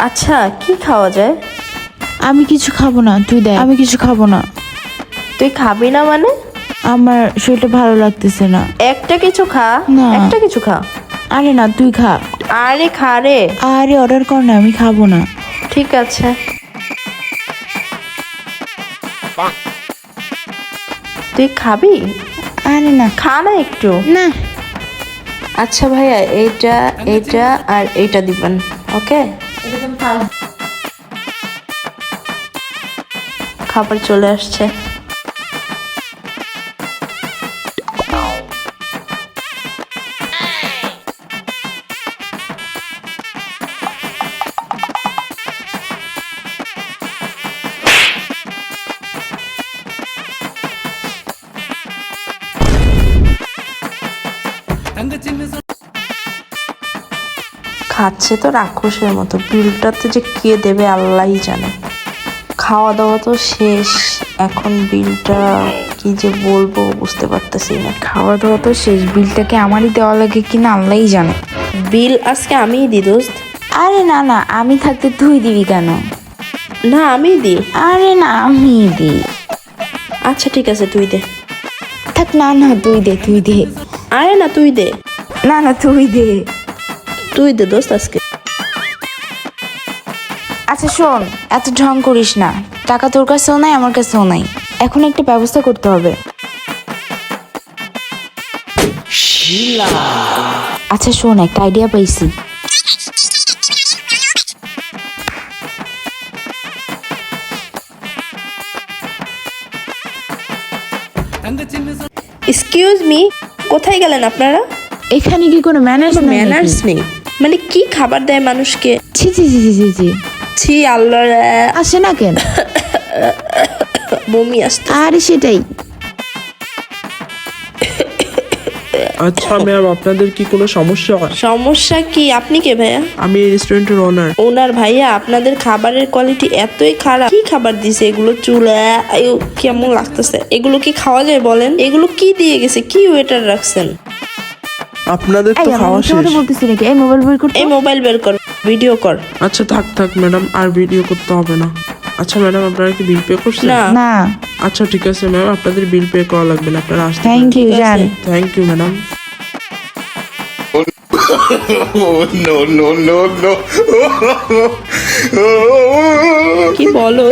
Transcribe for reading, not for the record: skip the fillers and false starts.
আচ্ছা কি খাওয়া যায়? আমি কিছু খাবো না, তুই দেখ। আমি কিছু খাবো না, তুই খাবি না মানে? আমার শরীরটা ভালো লাগতেছে না। একটা কিছু খা। না। একটা কিছু খা। আরে না, তুই খা। আরে খা রে। আরে অর্ডার কর না, আমি খাবো না। ঠিক আছে। তুই খাবি? আরে না, খা না একটু। না। আচ্ছা ভাইয়া, এইটা এইটা আর এইটা দিবেন। ওকে, খাবার চলে আসছে। খাচ্ছে তো রাক্ষসের মতো, বিলটাতে যে কে দেবে আল্লাহই জানে। খাওয়া দাওয়া তো শেষ, এখন বিলটা কি যে বলবো বুঝতে পারতেছি না। খাওয়া দাওয়া তো শেষ, বিলটাকে আমারই দেওয়া লাগে কিনা আল্লাহই জানে। বিল আজকে আমিই দিই দোস্ত। আরে না না, আমি থাকতে তুই দিবি কেন? না আমি দিই। আরে না, আমি দিই। আচ্ছা ঠিক আছে, তুই দে। থাক না না, তুই দে, তুই দে। আরে না তুই দে। না না, তুই দে। তুই দে দোস্ত আজকে। আচ্ছা শোন, এত ঢং করিস না। টাকা তোর কাছেও নাই, আমার কাছেও নাই। এখন একটা ব্যবস্থা করতে হবে। আচ্ছা শোন, একটা আইডিয়া পাইছি। এক্সকিউজ মি, কোথায় গেলেন আপনারা? এখানে কি কোনো ম্যানার্স ম্যানার্স নেই মানে কি খাবার দেয় মানুষকে? ছি ছি ছি ছি ছি ছি। ছি আল্লাহ রে। আসে না কেন? বমি আসছে। আরে সেটাই। আচ্ছা ম্যাম, আপনাদের কি কোনো সমস্যা হয়? সমস্যা কি? আপনি কে ভাইয়া? আমি এই রেস্টুরেন্টের ওনার। ওনার ভাইয়া, আপনাদের খাবারের কোয়ালিটি এতই খারাপ। কি খাবার দিছে এগুলো? চুলা আয়ু, কেমন লাগতেছে। এগুলো কি খাওয়া যায় বলেন? এগুলো কি দিয়ে গেছে? কি ওয়েটার রাখছেন? আপনাদের এই তো আমি খাওয়া মিথ্যা শেষ। কথা বলতেছি নাকি? এই মোবাইল বের করতে। এই মোবাইল বের কর, ভিডিও কর। আচ্ছা থাক থাক ম্যাডাম, আর ভিডিও করতে হবে না। আচ্ছা ম্যাডাম, আপনারা কি বিল পে করছেন? না। না। আচ্ছা ঠিক আছে ম্যাম, আপনাদের বিল পে করা লাগবে না, আপনারা আসতে থ্যাংক ইউ জান। Thank you madam. no, no, no, no. কি বলো?